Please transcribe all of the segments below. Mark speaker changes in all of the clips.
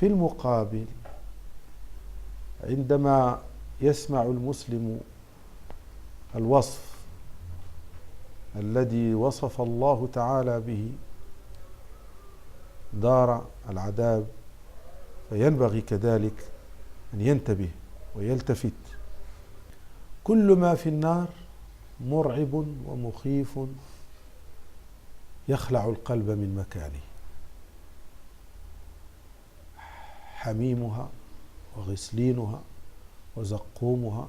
Speaker 1: في المقابل عندما يسمع المسلم الوصف الذي وصف الله تعالى به دار العذاب، فينبغي كذلك أن ينتبه ويلتفت. كل ما في النار مرعب ومخيف يخلع القلب من مكانه، حميمها وغسلينها وزقومها،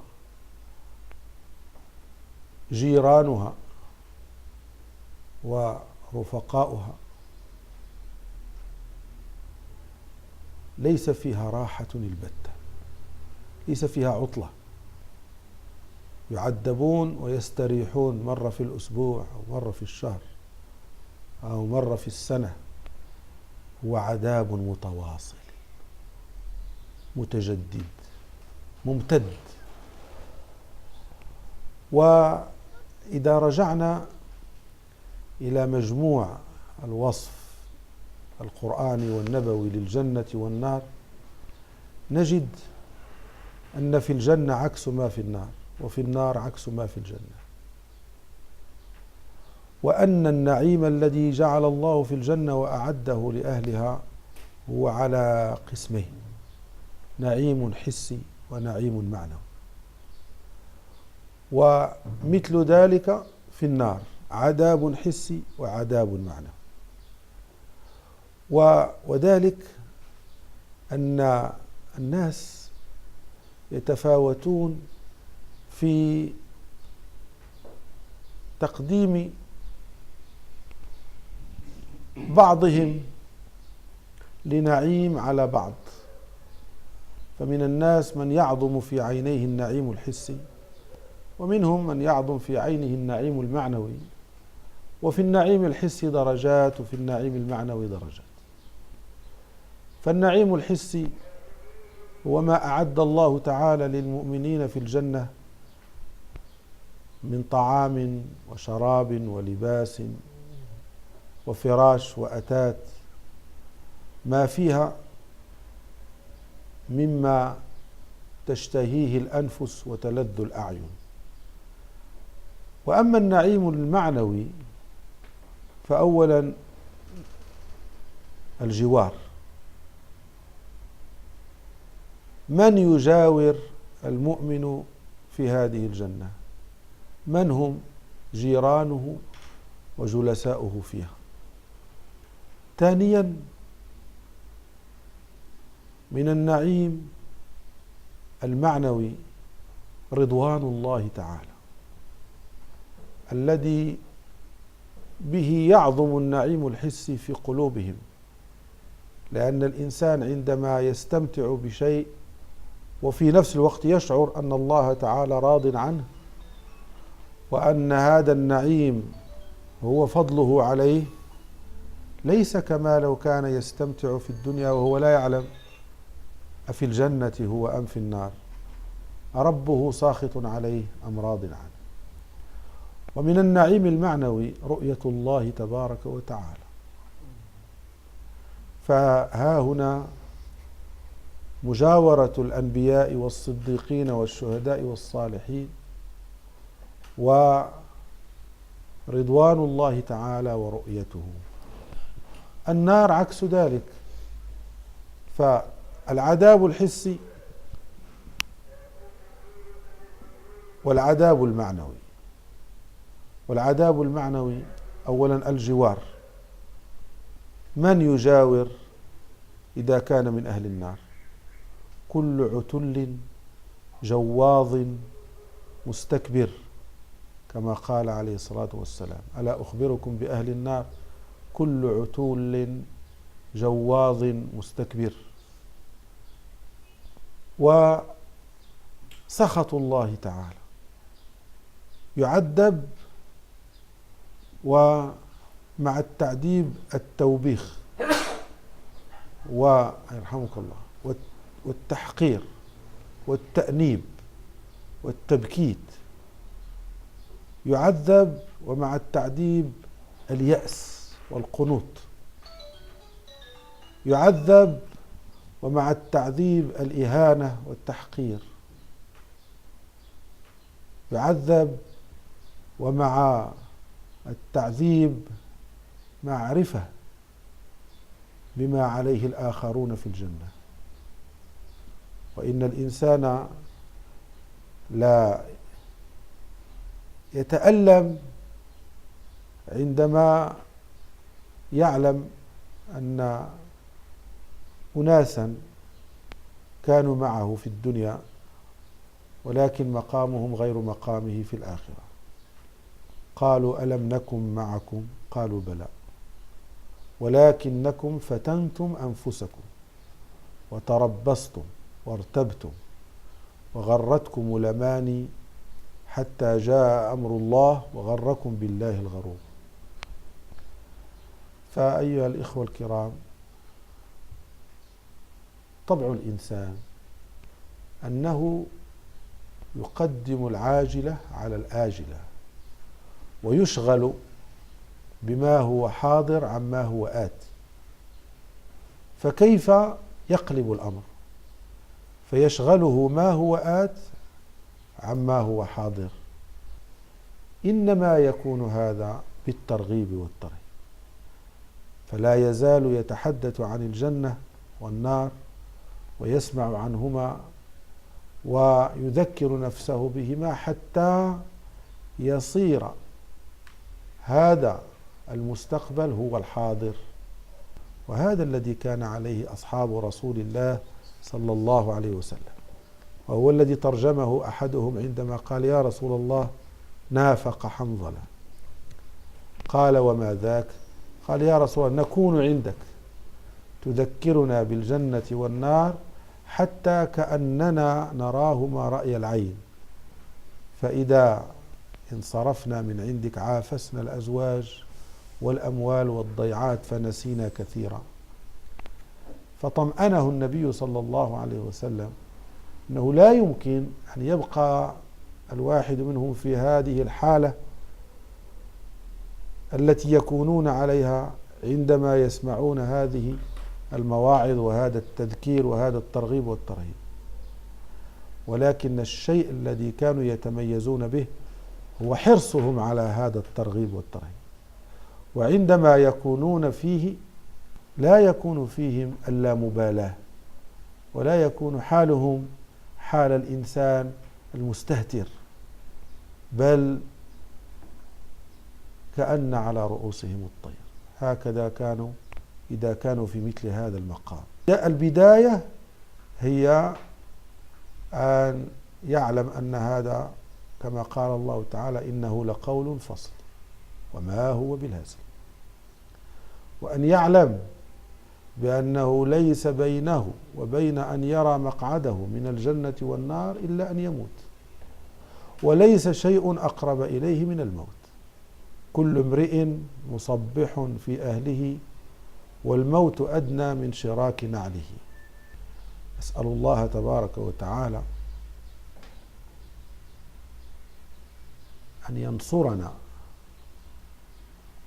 Speaker 1: جيرانها ورفقاؤها، ليس فيها راحة البتة، ليس فيها عطلة. يعذبون ويستريحون مرة في الأسبوع أو مرة في الشهر أو مرة في السنة. هو عذاب متواصل متجدد ممتد. وإذا رجعنا إلى مجموع الوصف القرآني والنبوي للجنة والنار، نجد أن في الجنة عكس ما في النار، وفي النار عكس ما في الجنة، وأن النعيم الذي جعل الله في الجنة وأعده لأهلها هو على قسمين: نعيم حسي ونعيم معنوي. ومثل ذلك في النار عذاب حسي وعذاب معنوي. وذلك أن الناس يتفاوتون في تقديم بعضهم لنعيم على بعض. فمن الناس من يعظم في عينيه النعيم الحسي، ومنهم من يعظم في عينه النعيم المعنوي. وفي النعيم الحسي درجات، وفي النعيم المعنوي درجات. فالنعيم الحسي هو ما أعد الله تعالى للمؤمنين في الجنة من طعام وشراب ولباس وفراش وأتات، ما فيها مما تشتهيه الأنفس وتلذ الأعين. وأما النعيم المعنوي فأولا الجوار. من يجاور المؤمن في هذه الجنة؟ من هم جيرانه وجلساؤه فيها؟ ثانيا من النعيم المعنوي رضوان الله تعالى الذي به يعظم النعيم الحسي في قلوبهم، لأن الإنسان عندما يستمتع بشيء وفي نفس الوقت يشعر أن الله تعالى راض عنه، وأن هذا النعيم هو فضله عليه، ليس كما لو كان يستمتع في الدنيا وهو لا يعلم أفي الجنة هو أم في النار، ربه ساخط عليه أم راض عنه. ومن النعيم المعنوي رؤية الله تبارك وتعالى. فها هنا مجاورة الأنبياء والصديقين والشهداء والصالحين، ورضوان الله تعالى ورؤيته. النار عكس ذلك، فالعذاب الحسي والعذاب المعنوي. والعذاب المعنوي أولا الجوار. من يجاور إذا كان من أهل النار؟ كل عتل جواظ مستكبر، كما قال عليه الصلاة والسلام: ألا أخبركم بأهل النار؟ كل عتل جواظ مستكبر. وسخط الله تعالى، يعذب ومع التعذيب التوبيخ ويرحمك الله والتحقير والتأنيب والتبكيت. يعذب ومع التعذيب اليأس والقنوط. يعذب ومع التعذيب الإهانة والتحقير، يعذب ومع التعذيب معرفة بما عليه الآخرون في الجنة. وإن الإنسان لا يتألم عندما يعلم أن أناسا كانوا معه في الدنيا ولكن مقامهم غير مقامه في الآخرة. قالوا ألم نكن معكم؟ قالوا بلى ولكنكم فتنتم أنفسكم وتربصتم وارتبتم وغرتكم الأماني حتى جاء أمر الله وغركم بالله الغرور. فأيها الإخوة الكرام، طبع الإنسان أنه يقدم العاجلة على الآجلة ويشغل بما هو حاضر عما هو آت. فكيف يقلب الأمر فيشغله ما هو آت عما هو حاضر؟ إنما يكون هذا بالترغيب والترهيب. فلا يزال يتحدث عن الجنة والنار ويسمع عنهما ويذكر نفسه بهما حتى يصير هذا المستقبل هو الحاضر. وهذا الذي كان عليه أصحاب رسول الله صلى الله عليه وسلم، وهو الذي ترجمه أحدهم عندما قال يا رسول الله نافق حنظلة. قال وما ذاك؟ قال يا رسول الله نكون عندك تذكرنا بالجنة والنار حتى كأننا نراهما رأي العين، فإذا انصرفنا من عندك عافسنا الأزواج والأموال والضيعات فنسينا كثيرا. فطمأنه النبي صلى الله عليه وسلم أنه لا يمكن أن يبقى الواحد منهم في هذه الحالة التي يكونون عليها عندما يسمعون هذه المواعظ وهذا التذكير وهذا الترغيب والترهيب. ولكن الشيء الذي كانوا يتميزون به هو حرصهم على هذا الترغيب والترهيب. وعندما يكونون فيه لا يكون فيهم اللامبالاة، ولا يكون حالهم حال الإنسان المستهتر، بل كأن على رؤوسهم الطير. هكذا كانوا إذا كانوا في مثل هذا المقام. البداية هي أن يعلم أن هذا كما قال الله تعالى إنه لقول فصل وما هو بالهزل، وأن يعلم بأنه ليس بينه وبين أن يرى مقعده من الجنة والنار إلا أن يموت، وليس شيء أقرب إليه من الموت. كل امرئ مصبح في أهله والموت أدنى من شراك نعله. أسأل الله تبارك وتعالى أن ينصرنا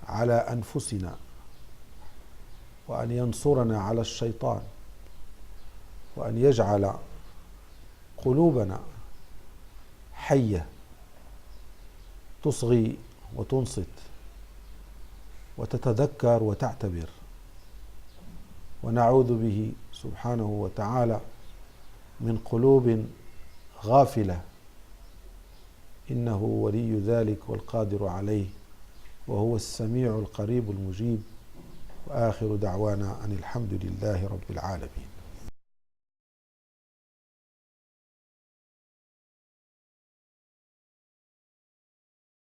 Speaker 1: على أنفسنا، وأن ينصرنا على الشيطان، وأن يجعل قلوبنا حية تصغي وتنصت وتتذكر وتعتبر، ونعوذ به سبحانه وتعالى من قلوب غافلة، إنه ولي ذلك والقادر عليه، وهو السميع القريب المجيب. وآخر دعوانا أن الحمد لله رب العالمين.